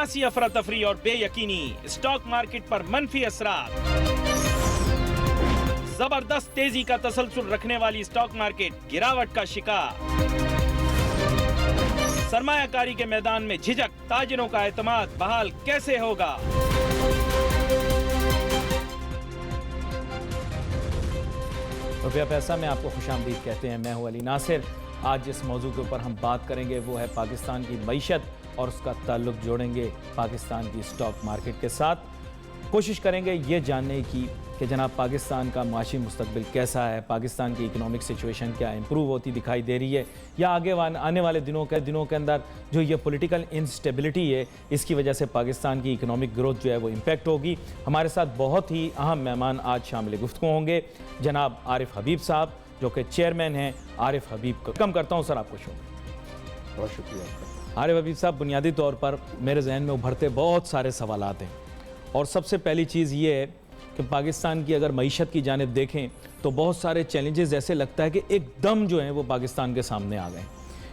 सियासी अफरा तफरी और बेयकीनी, स्टॉक मार्केट पर मनफी असरात। जबरदस्त तेजी का तसलसल रखने वाली स्टॉक मार्केट गिरावट का शिकार। सरमायाकारी के मैदान में झिझक, ताजिरों का एतमाद बहाल कैसे होगा? रुपया पैसा में आपको खुशामदीद कहते हैं। मैं हूं अली नासिर। आज जिस मौजू के ऊपर हम बात करेंगे वो है पाकिस्तान की मईशत और उसका ताल्लुक जोड़ेंगे पाकिस्तान की स्टॉक मार्केट के साथ। कोशिश करेंगे ये जानने की कि जनाब पाकिस्तान का माशी मुस्तकबिल कैसा है, पाकिस्तान की इकोनॉमिक सिचुएशन क्या इम्प्रूव होती दिखाई दे रही है या आगे आने वाले दिनों के अंदर जो ये पॉलिटिकल इंस्टेबिलिटी है इसकी वजह से पाकिस्तान की इकोनॉमिक ग्रोथ जो है वो इम्पैक्ट होगी। हमारे साथ बहुत ही अहम मेहमान आज शामिल गुफ्तगू होंगे। जनाब आरिफ हबीब साहब जो कि चेयरमैन हैं आरिफ हबीब को कम करता हूँ सर आपको शो। बहुत शुक्रिया। आरिफ हबीब साहब, बुनियादी तौर पर मेरे जहन में उभरते बहुत सारे सवालात हैं और सबसे पहली चीज़ ये है कि पाकिस्तान की अगर मईशत की जानिब देखें तो बहुत सारे चैलेंजेस ऐसे लगता है कि एकदम जो हैं वो पाकिस्तान के सामने आ गए।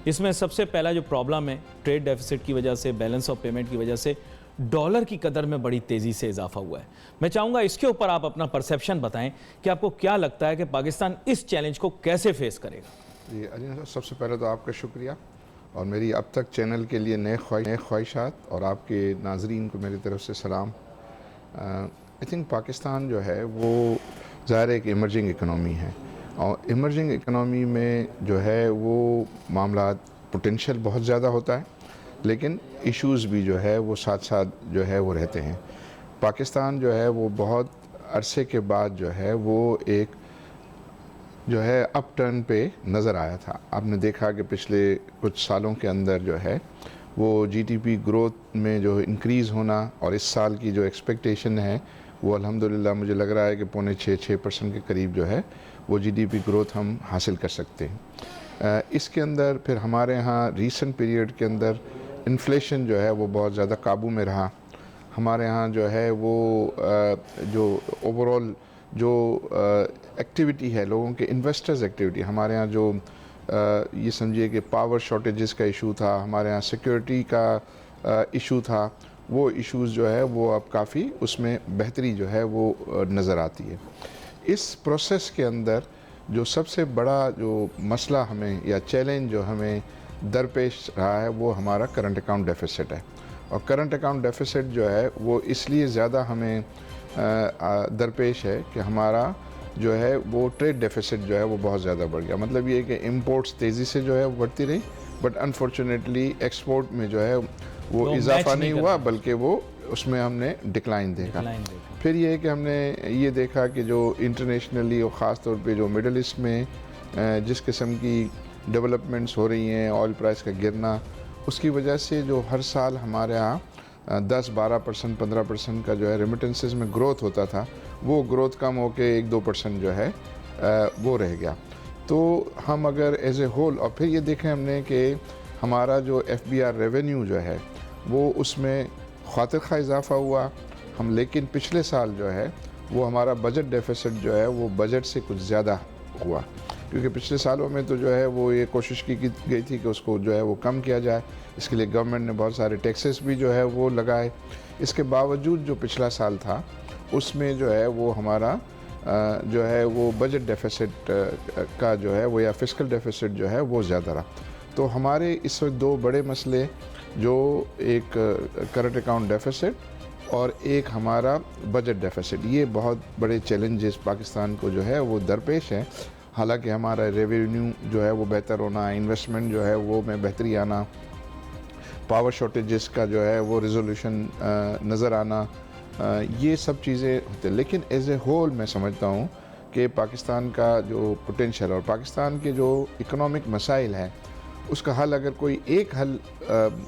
इसमें सबसे पहला जो प्रॉब्लम है ट्रेड डेफिसिट की वजह से, बैलेंस ऑफ पेमेंट की वजह से डॉलर की कदर में बड़ी तेज़ी से इजाफा हुआ है। मैं चाहूँगा इसके ऊपर आप अपना परसेप्शन बताएं कि आपको क्या लगता है कि पाकिस्तान इस चैलेंज को कैसे फेस करेगा। जी अली साहब, सबसे पहले तो आपका शुक्रिया और मेरी अब तक चैनल के लिए नए ख्वाहिशात और आपके नाजरीन को मेरी तरफ से सलाम। आई थिंक पाकिस्तान जो है वो ज़ाहिर एक इमर्जिंग इकनॉमी है और इमर्जिंग इकनॉमी में जो है वो मामला पोटेंशियल बहुत ज़्यादा होता है लेकिन इश्यूज़ भी जो है वो साथ साथ जो है वो रहते हैं। पाकिस्तान जो है वो बहुत अरसे के बाद जो है वो एक जो है अप टर्न पे नज़र आया था। आपने देखा कि पिछले कुछ सालों के अंदर जो है वो जीडीपी ग्रोथ में जो इंक्रीज़ होना और इस साल की जो एक्सपेक्टेशन है वो अल्हम्दुलिल्लाह मुझे लग रहा है कि 5.6% के करीब जो है वो जीडीपी ग्रोथ हम हासिल कर सकते हैं। इसके अंदर फिर हमारे यहाँ रीसेंट पीरियड के अंदर इन्फ्लेशन जो है वो बहुत ज़्यादा काबू में रहा। हमारे यहाँ जो है वो जो ओवरऑल जो एक्टिविटी है लोगों के इन्वेस्टर्स एक्टिविटी, हमारे यहाँ जो ये समझिए कि पावर शॉर्टेजेस का इशू था, हमारे यहाँ सिक्योरिटी का इशू था, वो इश्यूज़ जो है वो अब काफ़ी उसमें बेहतरी जो है वो नज़र आती है। इस प्रोसेस के अंदर जो सबसे बड़ा जो मसला हमें या चैलेंज जो हमें दरपेश रहा है वो हमारा करंट अकाउंट डेफिसिट है और करंट अकाउंट डेफिसिट जो है वो इसलिए ज़्यादा हमें दरपेश है कि हमारा जो है वो ट्रेड डेफिसिट जो है वो बहुत ज़्यादा बढ़ गया। मतलब ये कि इंपोर्ट्स तेज़ी से जो है वो बढ़ती रही बट अनफॉर्चुनेटली एक्सपोर्ट में जो है वो इजाफा नहीं हुआ बल्कि वो उसमें हमने डिक्लाइन देखा। फिर ये है कि हमने ये देखा कि जो इंटरनेशनली और ख़ास तौर पे जो मिडल ईस्ट में जिस किस्म की डेवलपमेंट्स हो रही हैं, ऑयल प्राइस का गिरना, उसकी वजह से जो हर साल हमारे यहाँ 10-12%, 15% का जो है रेमिटेंसेस में ग्रोथ होता था वो ग्रोथ कम होके 1-2% जो है वो रह गया। तो हम अगर एज ए होल और फिर ये देखें हमने कि हमारा जो FBR रेवेन्यू जो है वो उसमें खातिर खा इजाफा हुआ हम, लेकिन पिछले साल जो है वो हमारा बजट डेफिसिट जो है वो बजट से कुछ ज़्यादा हुआ क्योंकि पिछले सालों में तो जो है वो ये कोशिश की गई थी कि उसको जो है वो कम किया जाए। इसके लिए गवर्नमेंट ने बहुत सारे टैक्सेस भी जो है वो लगाए। इसके बावजूद जो पिछला साल था उसमें जो है वो हमारा जो है वो बजट डेफिसिट का जो है वो या फिस्कल डेफिसिट जो है वो ज़्यादा रहा। तो हमारे इस वक्त दो बड़े मसले जो एक करंट अकाउंट डेफिसिट और एक हमारा बजट डेफिसिट, ये बहुत बड़े चैलेंजेस पाकिस्तान को जो है वो दरपेश हैं। हालांकि हमारा रेवेन्यू जो है वो बेहतर होना, इन्वेस्टमेंट जो है वो में बेहतरी आना, पावर शॉर्टेजेस का जो है वो रिजोल्यूशन नज़र आना, ये सब चीज़ें होते हैं। लेकिन एज ए होल मैं समझता हूँ कि पाकिस्तान का जो पोटेंशियल और पाकिस्तान के जो इकोनॉमिक मसाइल हैं उसका हल अगर कोई एक हल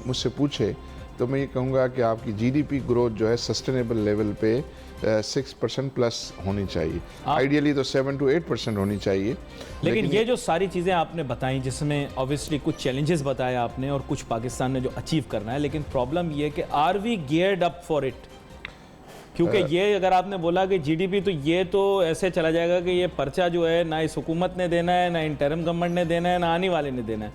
मुझसे पूछे तो मैं ये कहूँगा कि आपकी जीडीपी ग्रोथ जो है सस्टेनेबल लेवल पे 6% प्लस होनी चाहिए। आइडियली तो 7 to 8% होनी चाहिए। लेकिन ये जो सारी चीज़ें आपने बताई जिसमें ऑब्वियसली कुछ चैलेंजेस बताए आपने और कुछ पाकिस्तान ने जो अचीव करना है, लेकिन प्रॉब्लम ये है कि are we geared up for it? क्योंकि ये अगर आपने बोला कि जीडीपी तो ये तो ऐसे चला जाएगा कि ये पर्चा जो है ना इस हुकूमत ने देना है, ना इंटरिम गवर्नमेंट ने देना है, ना आने वाले ने देना है,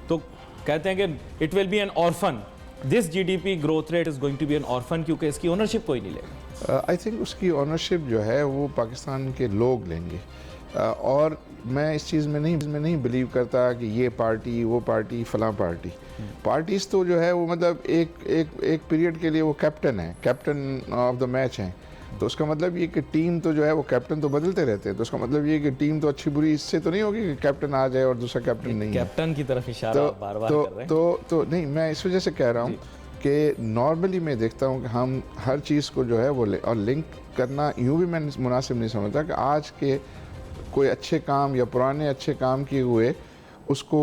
तो कहते हैं कि it will be an orphan this GDP growth rate is going to be an orphan, क्योंकि इसकी ओनरशिप कोई नहीं लेगा। आई थिंक उसकी ओनरशिप जो है वो पाकिस्तान के लोग लेंगे। और मैं इस चीज़ में नहीं बिलीव करता कि ये पार्टी वो पार्टी फ़लाँ पार्टी। पार्टीज़ तो जो है वो मतलब एक पीरियड के लिए वो कैप्टन है, कैप्टन ऑफ द मैच हैं। तो उसका मतलब ये कि टीम तो जो है वो कैप्टन तो बदलते रहते हैं। तो उसका मतलब ये कि टीम तो अच्छी बुरी इससे तो नहीं होगी कि कैप्टन आ जाए और दूसरा कैप्टन नहीं है। कैप्टन की तरफ इशारा बार-बार कर रहे हैं। तो नहीं, मैं इस वजह से कह रहा हूँ कि नॉर्मली मैं देखता हूँ कि हम हर चीज़ को जो है वो और लिंक करना यूँ भी मैं मुनासिब नहीं समझता कि आज के कोई अच्छे काम या पुराने अच्छे काम किए हुए उसको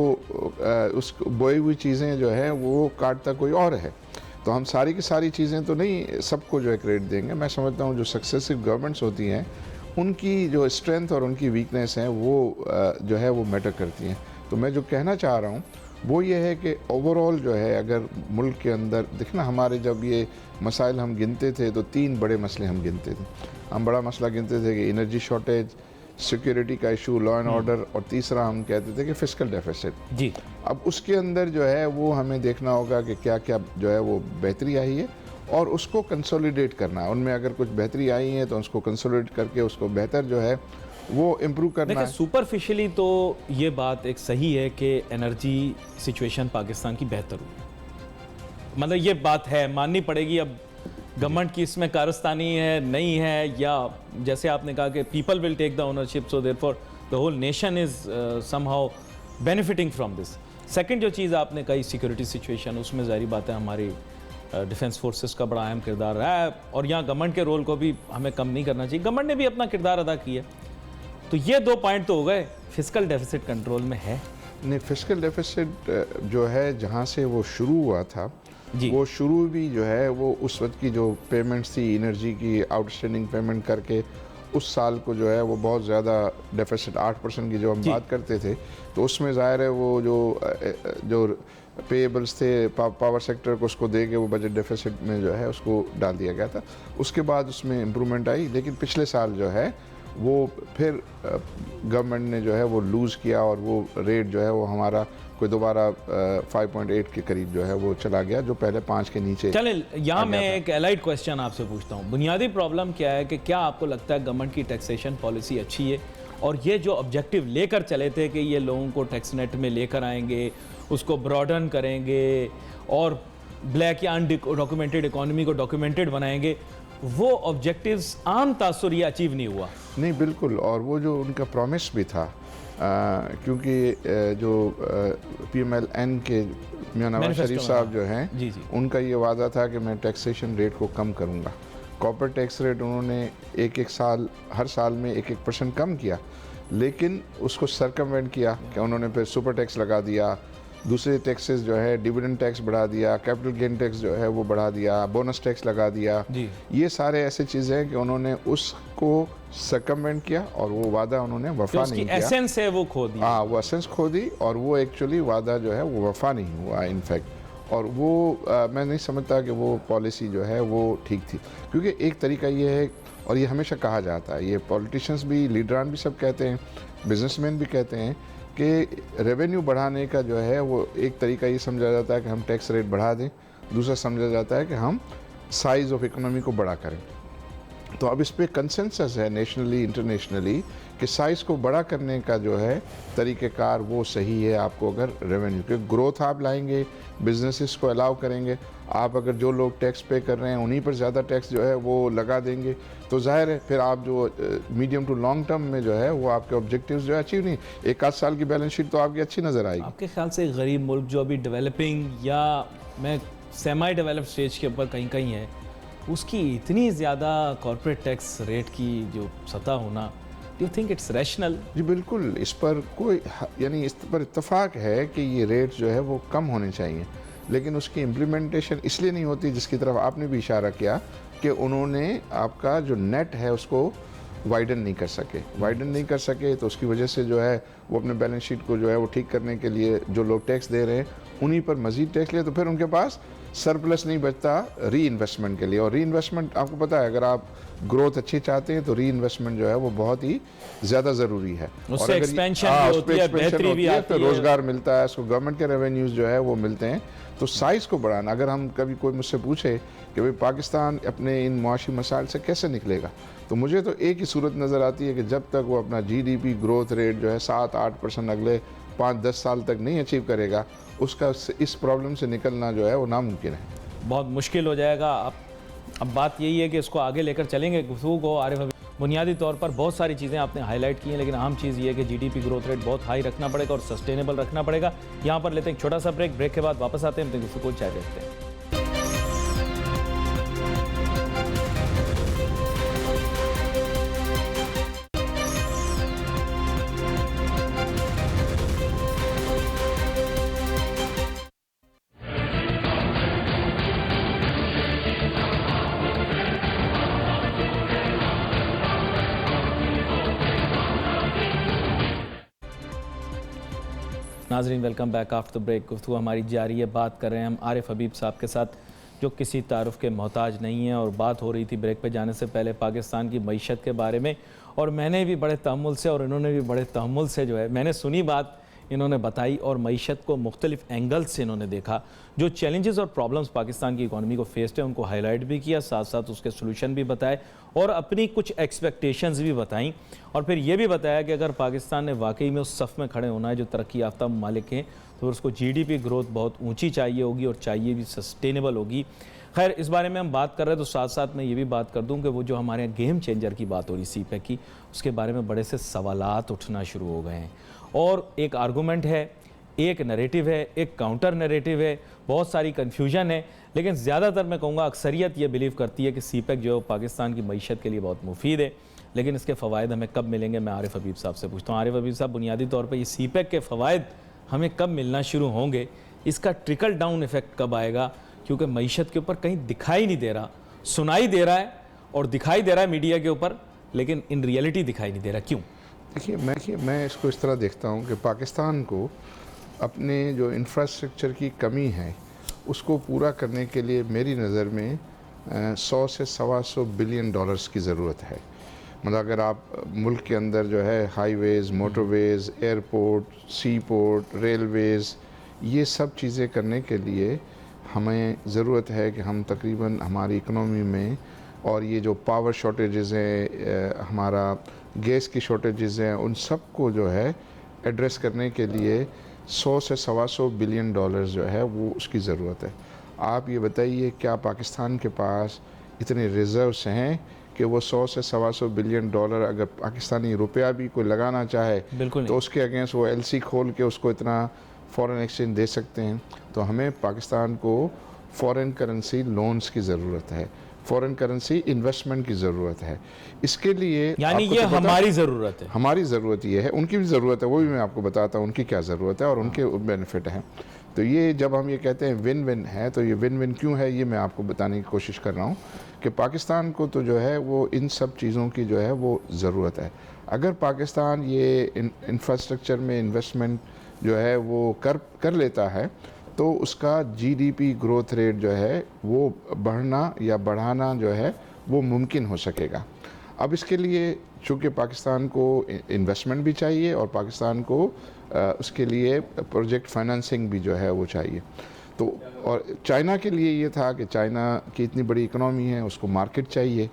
बोई हुई चीज़ें जो है वो काटता कोई और है। तो हम सारी की सारी चीज़ें तो नहीं सबको जो है क्रेडिट देंगे। मैं समझता हूँ जो सक्सेसिव गवर्नमेंट्स होती हैं उनकी जो स्ट्रेंथ और उनकी वीकनेस हैं वो जो है वो मैटर करती हैं। तो मैं जो कहना चाह रहा हूँ वो ये है कि ओवरऑल जो है अगर मुल्क के अंदर देखना, हमारे जब ये मसाइल हम गिनते थे तो 3 बड़े मसले हम गिनते थे। हम बड़ा मसला गिनते थे कि एनर्जी शॉर्टेज, सिक्योरिटी का इशू, लॉ एंड ऑर्डर, और तीसरा हम कहते थे कि फिस्कल डेफिसिट। जी, अब उसके अंदर जो है वो हमें देखना होगा कि क्या क्या जो है वो बेहतरी आई है और उसको कंसोलिडेट करना है। उनमें अगर कुछ बेहतरी आई है तो उसको कंसोलिडेट करके उसको बेहतर जो है वो इम्प्रूव करना है। सुपरफिशियली तो ये बात एक सही है कि एनर्जी सिचुएशन पाकिस्तान की बेहतर हुई, मतलब ये बात है, माननी पड़ेगी। अब गवर्नमेंट की इसमें कारस्तानी है नहीं है, या जैसे आपने कहा कि people will take the ownership, so therefore the whole nation is somehow benefiting from this. Second जो चीज़ आपने कही सिक्योरिटी सिचुएशन, उसमें ज़ाहिर बात है हमारी डिफेंस फोर्सेस का बड़ा अहम किरदार रहा है, और यहाँ गवर्नमेंट के रोल को भी हमें कम नहीं करना चाहिए। गवर्नमेंट ने भी अपना किरदार अदा किया। तो ये 2 पॉइंट तो हो गए। फिस्कल डेफिसिट कंट्रोल में है? नहीं, फिस्कल डेफिसिट जो है जहाँ से वो शुरू हुआ था वो शुरू भी जो है वो उस वक्त की जो पेमेंट्स थी एनर्जी की, आउटस्टैंडिंग पेमेंट करके उस साल को जो है वो बहुत ज़्यादा डेफिसिट 8% की जो हम बात करते थे, तो उसमें ज़ाहिर है वो जो पेएबल्स थे पावर सेक्टर को उसको दे के वो बजट डेफिसिट में जो है उसको डाल दिया गया था। उसके बाद उसमें इम्प्रूवमेंट आई, लेकिन पिछले साल जो है वो फिर गवर्नमेंट ने जो है वो लूज़ किया और वो रेट जो है वो हमारा कोई दोबारा 5.8 के करीब जो है वो चला गया, जो पहले 5 के नीचे। चले, यहाँ मैं एक एलाइड क्वेश्चन आपसे पूछता हूँ। बुनियादी प्रॉब्लम क्या है कि क्या आपको लगता है गवर्नमेंट की टैक्सेशन पॉलिसी अच्छी है, और ये जो ऑब्जेक्टिव लेकर चले थे कि ये लोगों को टैक्स नेट में लेकर आएंगे, उसको ब्रॉडन करेंगे और ब्लैक या अनडॉक्यूमेंटेड इकोनॉमी को डॉक्यूमेंटेड बनाएंगे, वो ऑब्जेक्टिव्स आम तासुर ये अचीव नहीं हुआ? नहीं, बिल्कुल। और वो जो उनका प्रॉमिस भी था, क्योंकि जो PMLN के मियां नवाज शरीफ साहब जो हैं उनका ये वादा था कि मैं टैक्सेशन रेट को कम करूँगा। कॉर्पोरेट टैक्स रेट उन्होंने हर साल में 1% कम किया, लेकिन उसको सरकमवेंट किया कि उन्होंने फिर सुपर टैक्स लगा दिया, दूसरे टैक्सेस जो है डिविडेंड टैक्स बढ़ा दिया, कैपिटल गेन टैक्स जो है वो बढ़ा दिया, बोनस टैक्स लगा दिया। ये सारे ऐसे चीज़ें हैं कि उन्होंने उसको सरकमवेंट किया और वो वादा उन्होंने वफा नहीं किया। एसेंस है वो खो दी। हाँ, वो एसेंस खो दी और वो एक्चुअली वादा जो है वो वफा नहीं हुआ इनफैक्ट। और वो मैं नहीं समझता कि वो पॉलिसी जो है वो ठीक थी, क्योंकि एक तरीका ये है, और ये हमेशा कहा जाता है, ये पॉलिटिशियंस भी, लीडरान भी सब कहते हैं, बिजनेसमैन भी कहते हैं कि रेवेन्यू बढ़ाने का जो है वो एक तरीका ये समझा जाता है कि हम टैक्स रेट बढ़ा दें, दूसरा समझा जाता है कि हम साइज़ ऑफ इकोनॉमी को बड़ा करें। तो अब इस पर कंसेंसस है नेशनली इंटरनेशनली कि साइज़ को बड़ा करने का जो है तरीक़ेकार वो सही है। आपको अगर रेवेन्यू के ग्रोथ आप लाएंगे, बिजनेसेस को अलाउ करेंगे, आप अगर जो लोग टैक्स पे कर रहे हैं उन्हीं पर ज़्यादा टैक्स जो है वो लगा देंगे, तो जाहिर है फिर आप जो मीडियम टू लॉन्ग टर्म में जो है वो आपके ऑब्जेक्टिव्स जो है अचीव नहीं, 1-8 साल की बैलेंस शीट तो आपकी अच्छी नज़र आएगी। आपके ख्याल से गरीब मुल्क जो अभी डेवलपिंग या मैं सेमी डेवलप्ड स्टेज के ऊपर कहीं कहीं है, उसकी इतनी ज़्यादा कॉर्पोरेट टैक्स रेट की जो सतह होना, do you think it's rational? जी बिल्कुल, इस पर कोई यानी इस पर इत्तेफाक है कि ये रेट जो है वो कम होने चाहिए, लेकिन उसकी इम्प्लीमेंटेशन इसलिए नहीं होती, जिसकी तरफ आपने भी इशारा किया कि उन्होंने आपका जो नेट है उसको वाइडन नहीं कर सके, तो उसकी वजह से जो है वो अपने बैलेंस शीट को जो है वो ठीक करने के लिए जो लोग टैक्स दे रहे हैं उन्हीं पर मज़ीद टैक्स लिए, तो फिर उनके पास सरप्लस नहीं बचता री इन्वेस्टमेंट के लिए। और री इन्वेस्टमेंट आपको पता है, अगर आप ग्रोथ अच्छी चाहते हैं तो री इन्वेस्टमेंट जो है वो बहुत ही ज़्यादा ज़रूरी है। उससे एक्सपेंशन होती है, बेहतरी भी आती है, रोज़गार मिलता है, उसको गवर्नमेंट के रेवेन्यूज़ जो है वो मिलते हैं, तो साइज़ को बढ़ाना, अगर हम कभी कोई मुझसे पूछे कि भाई पाकिस्तान अपने इन मुआशी मसाइल से कैसे निकलेगा, तो मुझे तो एक ही सूरत नज़र आती है कि जब तक वो अपना GDP ग्रोथ रेट जो है 7-8% अगले 5-10 साल तक नहीं अचीव करेगा, उसका इस प्रॉब्लम से निकलना जो है वो नामुमकिन है। बहुत मुश्किल हो जाएगा। अब बात यही है कि इसको आगे लेकर चलेंगे गुफ्तगू को। आरिफ हबीब, बुनियादी तौर पर बहुत सारी चीज़ें आपने हाईलाइट की हैं, लेकिन अहम चीज़ ये है कि GDP ग्रोथ रेट बहुत हाई रखना पड़ेगा और सस्टेनेबल रखना पड़ेगा। यहाँ पर लेते हैं एक छोटा सा ब्रेक। ब्रेक के बाद वापस आते हैं, अपने गुफ्तगू को जारी रखते हैं। नाजरीन, welcome back after the break. गुफ्तगू हमारी जारी है। बात कर रहे हैं हम आरिफ हबीब साहब के साथ, जो किसी तारुफ के मोहताज नहीं है, और बात हो रही थी ब्रेक पे जाने से पहले पाकिस्तान की मईशत के बारे में। और मैंने भी बड़े तहम्मुल से और इन्होंने भी बड़े तहम्मुल से जो है मैंने सुनी बात, इन्होंने बताई और मईशत को मुख्तलिफ एंगल से इन्होंने देखा। जो चैलेंजेस और प्रॉब्लम्स पाकिस्तान की इकॉनमी को फेस्ड है उनको हाईलाइट भी किया, साथ साथ उसके सोल्यूशन भी बताए और अपनी कुछ एक्सपेक्टेशंस भी बताई। और फिर ये भी बताया कि अगर पाकिस्तान ने वाकई में उस सफ़ में खड़े होना है जो तरक्की याफ्ता ममालिक हैं, तो उसको GDP ग्रोथ बहुत ऊंची चाहिए होगी और चाहिए भी सस्टेनेबल होगी। खैर, इस बारे में हम बात कर रहे हैं, तो साथ साथ मैं ये भी बात कर दूं कि वो जो हमारे यहाँ गेम चेंजर की बात हो रही CPEC की, उसके बारे में बड़े से सवालात उठना शुरू हो गए हैं। और एक आर्गूमेंट है, एक नैरेटिव है, एक काउंटर नैरेटिव है, बहुत सारी कन्फ्यूजन है, लेकिन ज़्यादातर मैं कहूँगा अक्सरियत ये बिलीव करती है कि CPEC जो है पाकिस्तान की मईशत के लिए बहुत मुफीद है। लेकिन इसके फ़वाइद हमें कब मिलेंगे, मैं आरिफ हबीब साहब से पूछता हूँ। आरिफ हबीब साहब, बुनियादी तौर पर ये CPEC के फ़वाइद हमें कब मिलना शुरू होंगे, इसका ट्रिकल डाउन इफ़ेक्ट कब आएगा? क्योंकि मईशत के ऊपर कहीं दिखाई नहीं दे रहा, सुनाई दे रहा है और दिखाई दे रहा है मीडिया के ऊपर, लेकिन इन रियलिटी दिखाई नहीं दे रहा। क्यों? देखिए, मैं इसको इस तरह देखता हूँ कि पाकिस्तान को अपने जो इंफ्रास्ट्रक्चर की कमी है उसको पूरा करने के लिए मेरी नज़र में 100 से 125 बिलियन डॉलर्स की ज़रूरत है। मतलब अगर आप मुल्क के अंदर जो है हाईवेज़, मोटरवेज़, एयरपोर्ट, सी पोर्ट, रेलवेज़, ये सब चीज़ें करने के लिए हमें ज़रूरत है कि हम तकरीबन हमारी इकनॉमी में, और ये जो पावर शॉर्टेजेस हैं, हमारा गैस की शॉर्टेजेस हैं, उन सब को जो है एड्रेस करने के लिए 100 से 125 बिलियन डॉलर्स जो है वो उसकी ज़रूरत है। आप ये बताइए, क्या पाकिस्तान के पास इतने रिज़र्व्स हैं कि वो 100 से 125 बिलियन डॉलर अगर पाकिस्तानी रुपया भी कोई लगाना चाहे तो उसके अगेंस्ट वो LC खोल के उसको इतना फ़ॉरेन एक्सचेंज दे सकते हैं? तो हमें पाकिस्तान को फ़ॉरेन करेंसी लोन्स की ज़रूरत है, फ़ॉरेन करेंसी इन्वेस्टमेंट की ज़रूरत है। इसके लिए यानी ये हमारी ज़रूरत है, हमारी ज़रूरत ये है, उनकी भी ज़रूरत है, वो भी मैं आपको बताता हूँ उनकी क्या ज़रूरत है और उनके बेनिफिट हैं। तो ये जब हम ये कहते हैं विन विन है, तो ये विन विन क्यों है, ये मैं आपको बताने की कोशिश कर रहा हूँ कि पाकिस्तान को तो जो है वो इन सब चीज़ों की जो है वो ज़रूरत है। अगर पाकिस्तान ये इंफ्रास्ट्रक्चर में इन्वेस्टमेंट जो है वो कर लेता है तो उसका GDP ग्रोथ रेट जो है वो बढ़ना या बढ़ाना जो है वो मुमकिन हो सकेगा। अब इसके लिए चूँकि पाकिस्तान को इन्वेस्टमेंट भी चाहिए और पाकिस्तान को उसके लिए प्रोजेक्ट फाइनेंसिंग भी जो है वो चाहिए। तो और चाइना के लिए ये था कि चाइना की इतनी बड़ी इकनॉमी है, उसको मार्केट चाहिए।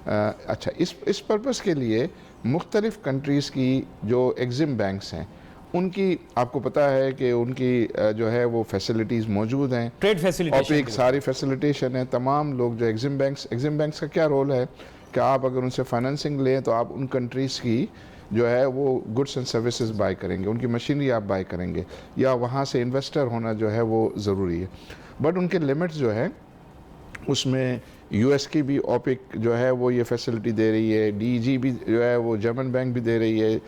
अच्छा, इस पर्पस के लिए मुख्तलिफ़ कंट्रीज़ की जो एग्जिम बैंक्स हैं उनकी आपको पता है कि उनकी जो है वो फैसिलिटीज़ मौजूद हैं, ट्रेड फैसिलिटेशन, एक सारी फैसिलिटेशन है। तमाम लोग जो एग्जिम बैंक्स का क्या रोल है कि आप अगर उनसे फाइनेंसिंग लें तो आप उन कंट्रीज़ की जो है वो गुड्स एंड सर्विसेज बाय करेंगे, उनकी मशीनरी आप बाय करेंगे, या वहाँ से इन्वेस्टर होना जो है वो ज़रूरी है। बट उनके लिमिट्स जो है उसमें US की भी OPEC जो है वो ये फैसिलिटी दे रही है, DEG भी जो है वो जर्मन बैंक भी दे रही है,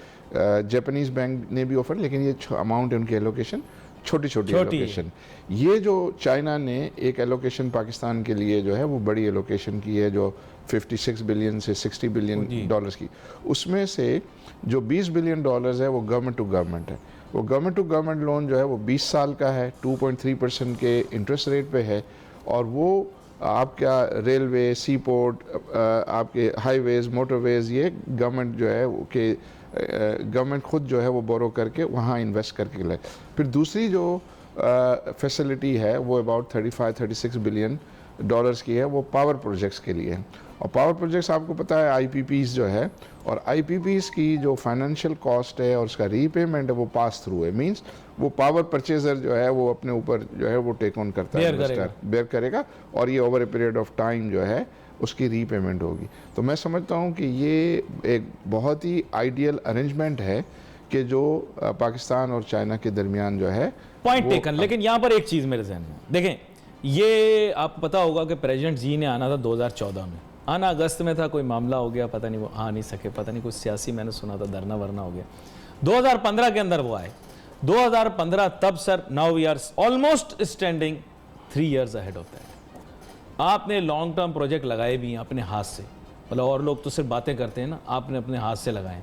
जापानीज़ बैंक ने भी ऑफर, लेकिन ये अमाउंट है उनकी एलोकेशन छोटी एलोकेशन। ये जो चाइना ने एक एलोकेशन पाकिस्तान के लिए जो है वो बड़ी एलोकेशन की है, जो 56 बिलियन से 60 बिलियन डॉलर्स की, उसमें से जो 20 बिलियन डॉलर्स है वो गवर्नमेंट टू गवर्नमेंट है। वो गवर्नमेंट टू गवर्नमेंट लोन जो है वो 20 साल का है, 2.3% के इंटरेस्ट रेट पे है, और वो आपका रेलवे, सी पोर्ट, आपके हाईवेज़, मोटरवेज़, ये गवर्नमेंट जो है कि गवर्नमेंट खुद जो है वो बोरो करके वहाँ इन्वेस्ट करके लाए। फिर दूसरी जो फैसिलिटी है वो अबाउट 35-36 बिलियन डॉलर्स की है, वो पावर प्रोजेक्ट्स के लिए है। और पावर प्रोजेक्ट्स आपको पता है आईपीपीज जो है, और आईपीपीज की जो फाइनेंशियल कॉस्ट है और उसका रीपेमेंट है वो पास थ्रू है, मींस वो पावर परचेजर जो है वो अपने ऊपर जो है वो टेक ऑन करता है, बेयर करेगा, और ये over a period of time जो है उसकी रीपेमेंट होगी। तो मैं समझता हूँ कि ये एक बहुत ही आइडियल अरेंजमेंट है कि जो पाकिस्तान और चाइना के दरमियान जो है पॉइंट टेकन। लेकिन यहाँ पर एक चीज़ मेरे जहन में, देखें, ये आपको पता होगा कि प्रेसिडेंट जी ने आना था 2014 में, आना अगस्त में था, कोई मामला हो गया, पता नहीं वो आ नहीं सके, पता नहीं कुछ सियासी मैंने सुना था धरना वरना हो गया। 2015 के अंदर वो आए, 2015 तब sir, now we are almost standing 3 years ahead of that. आपने लॉन्ग टर्म प्रोजेक्ट लगाए भी हैं अपने हाथ से, मतलब और लोग तो सिर्फ बातें करते हैं ना, आपने अपने हाथ से लगाए।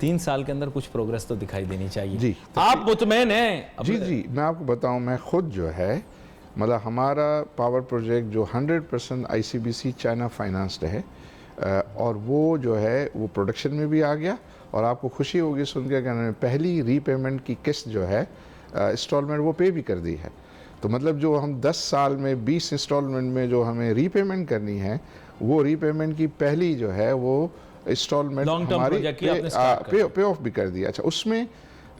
3 साल के अंदर कुछ प्रोग्रेस तो दिखाई देनी चाहिए जी। आप मुतमैन हैं? जी, मैं आपको बताऊं, मैं खुद जो है मतलब हमारा पावर प्रोजेक्ट जो 100% आईसीबीसी चाइना फाइनेंस्ड है, और वो जो है वो प्रोडक्शन में भी आ गया। और आपको खुशी होगी सुन के कि पहली रीपेमेंट की किस्त जो है इंस्टॉलमेंट वो पे भी कर दी है। तो मतलब जो हम 10 साल में 20 इंस्टॉलमेंट में जो हमें रीपेमेंट करनी है, वो रीपेमेंट की पहली जो है वो इंस्टॉलमेंट हमारी पे ऑफ भी कर दिया। अच्छा, उसमें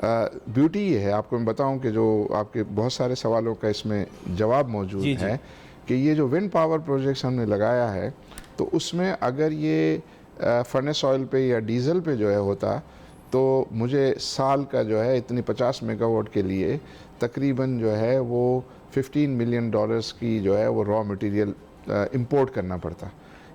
ब्यूटी ये है, आपको मैं बताऊं कि जो आपके बहुत सारे सवालों का इसमें जवाब मौजूद है कि ये जो विंड पावर प्रोजेक्ट्स हमने लगाया है, तो उसमें अगर ये फर्नेस ऑयल पे या डीजल पे जो है होता, तो मुझे साल का जो है इतनी 50 मेगावाट के लिए तकरीबन जो है वो $15 मिलियन की जो है वो रॉ मटेरियल इंपोर्ट करना पड़ता।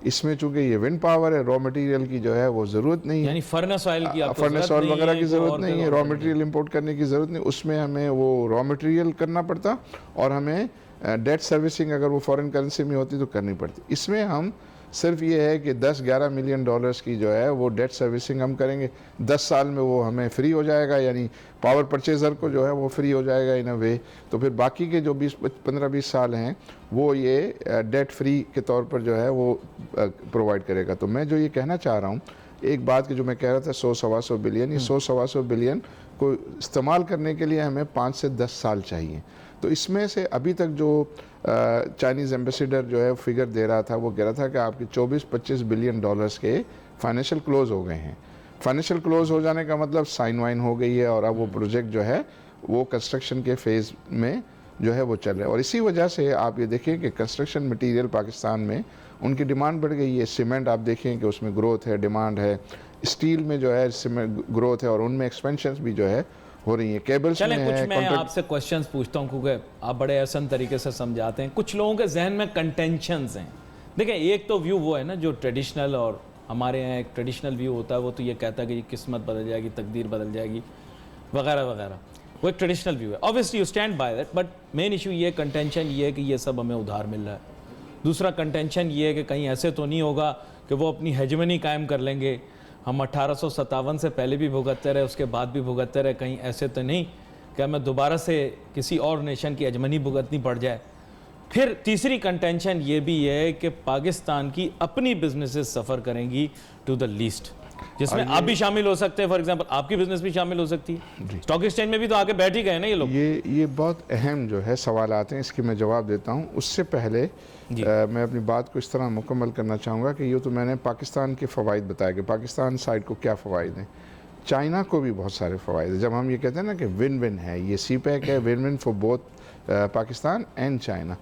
इसमें चूंकि ये विंड पावर है, रॉ मटेरियल की जो है वो ज़रूरत नहीं है, यानी फर्नेस ऑयल की फर्नेस ऑयल वगैरह की ज़रूरत नहीं है, रॉ मटेरियल इंपोर्ट करने की ज़रूरत नहीं। उसमें हमें वो रॉ मटेरियल करना पड़ता, और हमें डेट सर्विसिंग अगर वो फॉरेन करेंसी में होती तो करनी पड़ती। इसमें हम सिर्फ ये है कि 10-11 मिलियन डॉलर्स की जो है वो डेट सर्विसिंग हम करेंगे, 10 साल में वो हमें फ्री हो जाएगा, यानी पावर परचेज़र को जो है वो फ्री हो जाएगा इन अ वे। तो फिर बाकी के जो 15-20 साल हैं वो ये डेट फ्री के तौर पर जो है वो प्रोवाइड करेगा। तो मैं जो ये कहना चाह रहा हूँ, एक बात की जो मैं कह रहा था 100-125 बिलियन, ये 100-125 बिलियन को इस्तेमाल करने के लिए हमें 5 से 10 साल चाहिए। तो इसमें से अभी तक जो चाइनीज़ एम्बेसडर जो है फिगर दे रहा था, वो कह रहा था कि आपके 24-25 बिलियन डॉलर्स के फाइनेंशियल क्लोज हो गए हैं। फाइनेंशियल क्लोज हो जाने का मतलब साइन वाइन हो गई है, और अब वो प्रोजेक्ट जो है वो कंस्ट्रक्शन के फेज़ में जो है वो चल रहा है। और इसी वजह से आप ये देखें कि कंस्ट्रक्शन मटेरियल पाकिस्तान में उनकी डिमांड बढ़ गई है। सीमेंट आप देखें कि उसमें ग्रोथ है, डिमांड है, स्टील में जो है सीमेंट ग्रोथ है, और उनमें एक्सपेंशन भी जो है हो रही है, केबल्स में है। कुछ मैं आपसे क्वेश्चंस पूछता हूँ क्योंकि आप बड़े आसान तरीके से समझाते हैं। कुछ लोगों के जहन में कंटेंशंस हैं। देखिए, एक तो व्यू वो है ना जो ट्रेडिशनल, और हमारे यहाँ एक ट्रेडिशनल व्यू होता है, वो तो ये कहता है कि किस्मत बदल जाएगी, तकदीर बदल जाएगी, वगैरह वगैरह। वो एक ट्रेडिशनल व्यू है, obviously you stand by that. But main issue ये कंटेंशन ये है कि ये सब हमें उधार मिल रहा है। दूसरा कंटेंशन ये है कि कहीं ऐसे तो नहीं होगा कि वो अपनी हेजमनी कायम कर लेंगे। हम 1857 से पहले भी भुगतते रहे, उसके बाद भी भुगतते रहे, कहीं ऐसे तो नहीं कि हमें दोबारा से किसी और नेशन की हेजमनी भुगतनी पड़ जाए। फिर तीसरी कंटेंशन ये भी है कि पाकिस्तान की अपनी बिजनेसेस सफ़र करेंगी टू द लीस्ट, जिसमें आप भी शामिल हो सकते हैं। फॉर एग्जांपल आपकी बिजनेस भी शामिल हो सकती है। स्टॉक एक्सचेंज में भी तो आके बैठ ही गए ना ये लोग। ये बहुत अहम जो है सवाल आते हैं, इसके मैं जवाब देता हूँ। उससे पहले मैं अपनी बात को इस तरह मुकम्मल करना चाहूँगा कि ये तो मैंने पाकिस्तान के फ़वाइद बताया कि पाकिस्तान साइड को क्या फ़वाइद हैं, चाइना को भी बहुत सारे फ़वाइद हैं। जब हम ये कहते हैं ना कि विन विन है, ये CPEC है, win win for both Pakistan and China.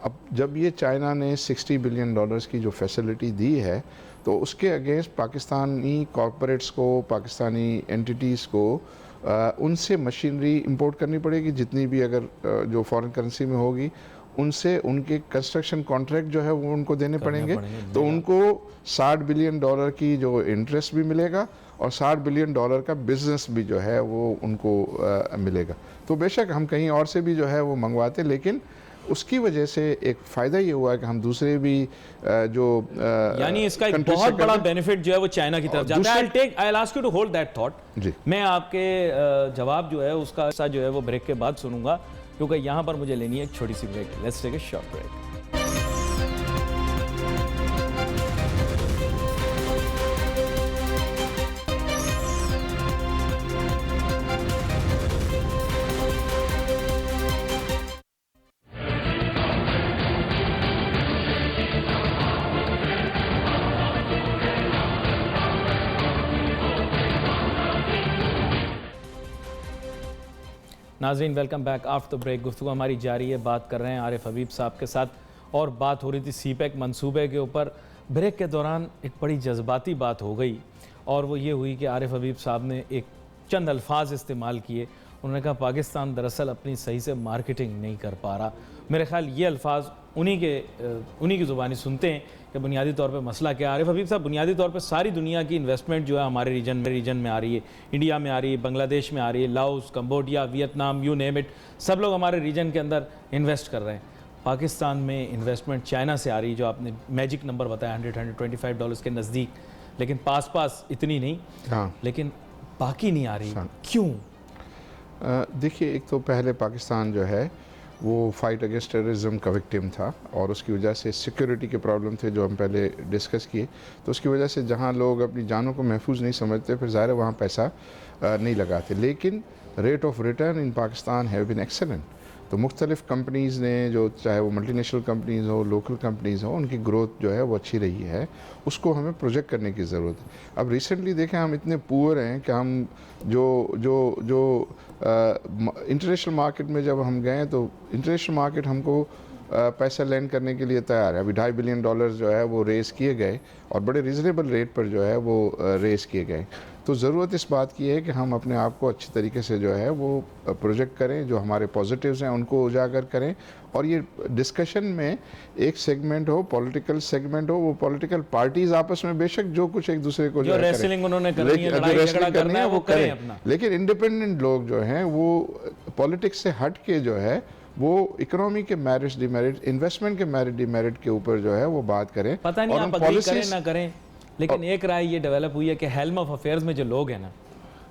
अब जब ये चाइना ने $60 बिलियन की जो फैसिलिटी दी है, तो उसके अगेंस्ट पाकिस्तानी कॉरपोरेट्स को, पाकिस्तानी एंटिटीज़ को उनसे मशीनरी इंपोर्ट करनी पड़ेगी, जितनी भी अगर जो फॉरेन करेंसी में होगी, उनसे उनके कंस्ट्रक्शन कॉन्ट्रैक्ट जो है वो उनको देने पड़ेंगे। तो उनको $60 बिलियन की जो इंटरेस्ट भी मिलेगा, और $60 बिलियन का बिजनेस भी जो है वो उनको मिलेगा। तो बेशक हम कहीं और से भी जो है वो मंगवाते, लेकिन उसकी वजह से एक फ़ायदा ये हुआ कि हम दूसरे भी जो यानी इसका एक बहुत बड़ा बेनिफिट जो है वो चाइना की तरफ जाता है। I'll ask you to hold that thought। जी, मैं आपके जवाब जो है उसका सा जो है वो ब्रेक के बाद सुनूंगा, क्योंकि यहाँ पर मुझे लेनी है एक छोटी सी break. Let's take a short break. नाज़रीन welcome back after the break. गुफ्तगू हमारी जारी है, बात कर रहे हैं आरिफ हबीब साहब के साथ और बात हो रही थी सीपैक मंसूबे के ऊपर। ब्रेक के दौरान एक बड़ी जज्बाती बात हो गई और वो ये हुई कि आरिफ हबीब साहब ने एक चंद अल्फाज इस्तेमाल किए। उन्होंने कहा पाकिस्तान दरअसल अपनी सही से मार्केटिंग नहीं कर पा रहा। मेरे ख्याल ये अल्फाज उन्हीं की ज़ुबानी सुनते हैं कि बुनियादी तौर पे मसला क्या है। आरिफ हबीब साहब, बुनियादी तौर पे सारी दुनिया की इन्वेस्टमेंट जो है हमारे रीजन में आ रही है, इंडिया में आ रही है, बांग्लादेश में आ रही है, Laos, Cambodia, Vietnam, you name it, सब लोग हमारे रीजन के अंदर इन्वेस्ट कर रहे हैं। पाकिस्तान में इन्वेस्टमेंट चाइना से आ रही है, जो आपने मैजिक नंबर बताया $125 के नज़दीक, लेकिन पास इतनी नहीं। हाँ, लेकिन बाकी नहीं आ रही, क्यों? देखिए, एक तो पहले पाकिस्तान जो है वो फाइट अगेंस्ट टेररिज्म का विक्टिम था और उसकी वजह से सिक्योरिटी के प्रॉब्लम थे जो हम पहले डिस्कस किए। तो उसकी वजह से जहां लोग अपनी जानों को महफूज नहीं समझते, फिर ज़ाहिर है वहाँ पैसा नहीं लगाते। लेकिन rate of return in Pakistan have been excellent. तो मुख्तलिफ़ कंपनीज़ ने, जो चाहे वो मल्टीनेशनल कंपनीज़ हो, लोकल कंपनीज़ हो, उनकी ग्रोथ जो है वो अच्छी रही है। उसको हमें प्रोजेक्ट करने की ज़रूरत है। अब रिसेंटली देखें, हम इतने पुअर हैं कि हम जो इंटरनेशनल मार्केट में जब हम गए तो इंटरनेशनल मार्केट हमको पैसा लैंड करने के लिए तैयार है। अभी $2.5 बिलियन जो है वो रेज़ किए गए और बड़े रिजनेबल रेट पर जो है वो रेज़ किए गए। तो ज़रूरत इस बात की है कि हम अपने आप को अच्छी तरीके से जो है वो प्रोजेक्ट करें, जो हमारे पॉजिटिव्स हैं उनको उजागर करें। और ये डिस्कशन में एक सेगमेंट हो, पॉलिटिकल सेगमेंट हो, वो पॉलिटिकल पार्टीज़ आपस में बेशक जो कुछ एक दूसरे को जो रेसलिंग उन्होंने करनी है, लड़ाई झगड़ा करना है, वो करें अपना। लेकिन इंडिपेंडेंट लोग जो हैं वो पॉलिटिक्स से हट के जो है वो इकोनॉमी के मेरिट डिमेरिट, इन्वेस्टमेंट के मेरिट डिमेरिट के ऊपर जो है वो बात करें। पता नहीं आप अग्री करें ना करें, लेकिन एक राय ये डेवलप हुई है कि हेल्म ऑफ अफेयर्स में जो लोग हैं ना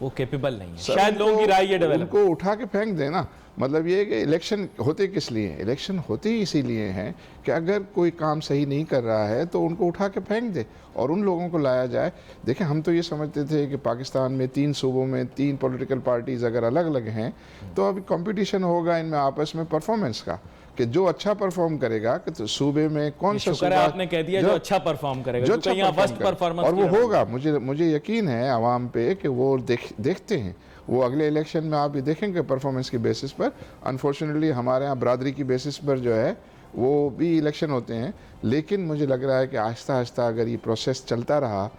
वो कैपेबल नहीं है। शायद लोगों की राय ये डेवलप, उनको उठा के फेंक देना। मतलब ये है कि इलेक्शन होते किस लिए हैं? इलेक्शन होते ही इसीलिए हैं कि अगर कोई काम सही नहीं कर रहा है तो उनको उठा के फेंक दे और उन लोगों को लाया जाए। देखें, हम तो ये समझते थे कि पाकिस्तान में 3 सूबों में 3 पॉलिटिकल पार्टीज़ अगर अलग अलग हैं तो अभी कंपटीशन होगा इनमें आपस में परफॉर्मेंस का, कि जो अच्छा परफॉर्म करेगा कि तो सूबे में कौन सा सूबा, आपने कह दिया जो अच्छा परफॉर्म करेगा, जो अच्छा परफॉर्म और वो होगा। मुझे यकीन है आवाम पे कि वो देखते हैं। वो अगले इलेक्शन में आप ये देखेंगे परफॉर्मेंस की बेसिस पर। अनफॉर्चुनेटली हमारे यहाँ बरादरी की बेसिस पर जो है वो भी इलेक्शन होते हैं। लेकिन मुझे लग रहा है कि आहिस्ता आहिस्ता अगर ये प्रोसेस चलता रहा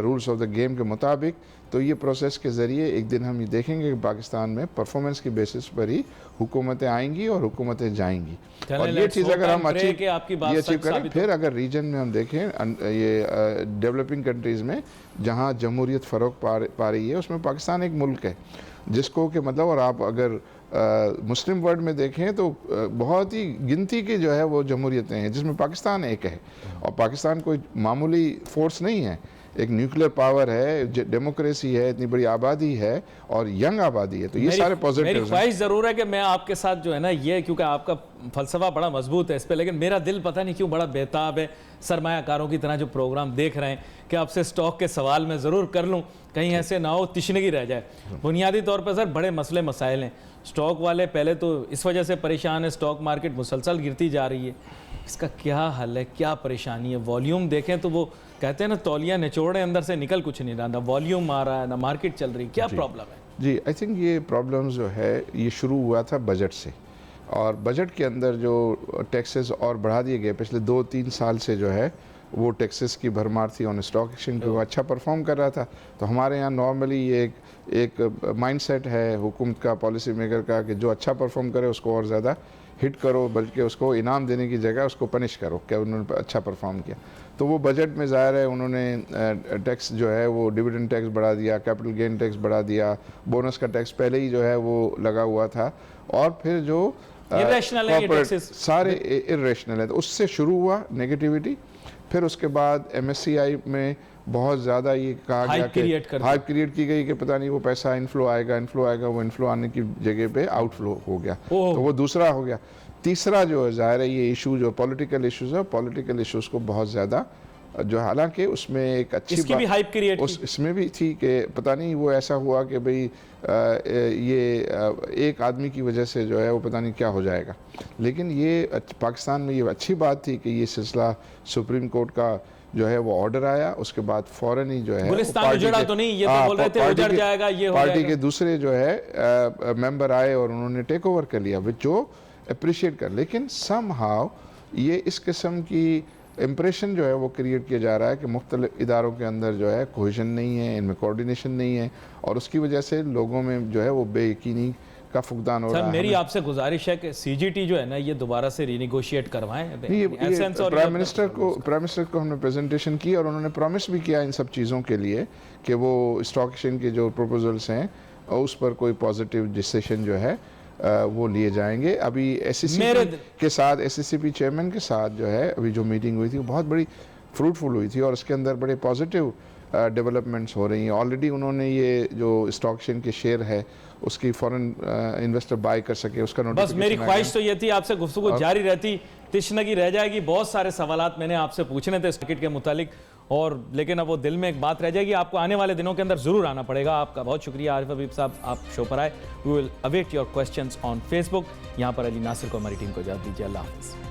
रूल्स ऑफ द गेम के मुताबिक, तो ये प्रोसेस के ज़रिए एक दिन हम ये देखेंगे कि पाकिस्तान में परफॉर्मेंस की बेसिस पर ही हुकूमतें आएंगी और हुकूमतें जाएंगी। और ये चीज़ अगर हम अचीव करें, फिर अगर रीजन में हम देखें ये डेवलपिंग कंट्रीज़ में जहाँ जमहूरियत फ़रोग पा रही है, उसमें पाकिस्तान एक मुल्क है जिसको कि मतलब, और आप अगर मुस्लिम वर्ल्ड में देखें तो बहुत ही गिनती की जो है वो जमहूरियतें हैं जिसमें पाकिस्तान एक है। और पाकिस्तान कोई मामूली फोर्स नहीं है, एक न्यूक्लियर पावर है, डेमोक्रेसी है, इतनी बड़ी आबादी है और यंग आबादी है। तो ये सारे पॉजिटिव। मेरी ख्वाहिश ज़रूर है कि मैं आपके साथ जो है ना, ये क्योंकि आपका फलसफा बड़ा मजबूत है इस पे, लेकिन मेरा दिल पता नहीं क्यों बड़ा बेताब है सरमायाकारों की तरह जो प्रोग्राम देख रहे हैं कि आपसे स्टॉक के सवाल मैं ज़रूर कर लूँ, कहीं ऐसे ना हो तिश्नगी रह जाए। बुनियादी तौर पर सर बड़े मसले मसाइल हैं। स्टॉक वाले पहले तो इस वजह से परेशान है, स्टॉक मार्केट मुसलसल गिरती जा रही है, इसका क्या हल है, क्या परेशानी है? वॉल्यूम देखें तो वो कहते हैं ना, तौलिया निचोड़े अंदर से निकल कुछ नहीं रहा, ना वॉल्यूम आ रहा है ना मार्केट चल रही, क्या प्रॉब्लम है? जी, आई थिंक ये प्रॉब्लम जो है ये शुरू हुआ था बजट से, और बजट के अंदर जो टैक्सेस और बढ़ा दिए गए पिछले 2-3 साल से जो है वो टैक्सेस की भरमार थी ऑन स्टॉक एक्सचेंज पे। वो अच्छा परफॉर्म कर रहा था। तो हमारे यहाँ नॉर्मली ये एक माइंडसेट है हुकूमत का, पॉलिसी मेकर का, कि जो अच्छा परफॉर्म करे उसको और ज़्यादा हिट करो, बल्कि उसको इनाम देने की जगह उसको पनिश करो क्या उन्होंने अच्छा परफॉर्म किया। तो वो बजट में ज़ाहिर है उन्होंने टैक्स जो है वो डिविडेंड टैक्स बढ़ा दिया, कैपिटल गेन टैक्स बढ़ा दिया, बोनस का टैक्स पहले ही जो है वो लगा हुआ था, और फिर जो सारे इर्रेशनल है। तो उससे शुरू हुआ नेगेटिविटी। फिर उसके बाद MSCI में बहुत ज़्यादा ये कहा गया कि हाइप क्रिएट की गई कि पता नहीं वो पैसा इनफ्लो आएगा, वो इनफ्लो आने की जगह पे आउटफ्लो हो गया। तो वो दूसरा हो गया। तीसरा जो है ज़ाहिर है ये इशू जो पॉलिटिकल इशूज़ है, पॉलिटिकल इशूज़ को बहुत ज़्यादा जो, हालांकि उसमें एक अच्छी बात भी हाइप क्रिएट इसमें भी थी कि पता नहीं वो ऐसा हुआ कि भाई ये एक आदमी की वजह से जो है वो पता नहीं क्या हो जाएगा। लेकिन ये पाकिस्तान में ये अच्छी बात थी कि ये सिलसिला सुप्रीम कोर्ट का जो है वो ऑर्डर आया, उसके बाद फौरन ही जो है गुलिस्तान पार्टी उजड़ा के- तो नहीं, ये तो हाँ, बोल रहे थे पार्टी उजड़ के- जाएगा, ये हो पार्टी जाएगा। के दूसरे जो है मेंबर आए और उन्होंने टेक ओवर कर लिया, विच जो अप्रिशिएट कर। लेकिन सम हाउ ये इस किस्म की इम्प्रेशन जो है वो क्रिएट किया जा रहा है कि मुख्तलिफ इदारों के अंदर जो है कोहेजन नहीं है, इनमें कोऑर्डिनेशन नहीं है, और उसकी वजह से लोगों में जो है वो बेयकीनी का फुकदान हो सर रहा है। मेरी आपसे गुजारिश है कि सीजीटी जो है ना ये दोबारा से रीनिगोशिएट करवाएं। नहीं, एसेंस और प्राइम मिनिस्टर को हमने प्रेजेंटेशन की और उन्होंने प्रॉमिस भी किया इन सब चीज़ों के लिए कि वो स्टॉक एक्सचेंज के जो प्रपोजल्स हैं उस पर कोई पॉजिटिव डिसीजन जो है वो लिए जाएंगे। अभी एससीसीपी के साथ, एससीसीपी चेयरमैन के साथ जो है अभी जो मीटिंग हुई थी वो बहुत बड़ी फ्रूटफुल हुई थी और उसके अंदर बड़े पॉजिटिव डेवलपमेंट्स हो रही हैं। ऑलरेडी उन्होंने ये जो स्टॉक एक्सचेंज के शेयर है उसकी फॉरेन इन्वेस्टर बाय कर सके उसका बस नोटिफिकेशन मेरी आ गया। ख्वाहिश तो ये थी आपसे गुफ्तगू जारी रहती, तिश्नगी रह जाएगी। बहुत सारे सवालात मैंने आपसे पूछने थे मार्केट के मुतालिक, और लेकिन अब वो दिल में एक बात रह जाएगी। आपको आने वाले दिनों के अंदर जरूर आना पड़ेगा। आपका बहुत शुक्रिया आरिफ हबीब साहब, आप शो पर आए। We will await your questions on Facebook. यहाँ पर अली नासिर को हमारी टीम को इजाजत दीजिए। अल्लाह हाफिज़।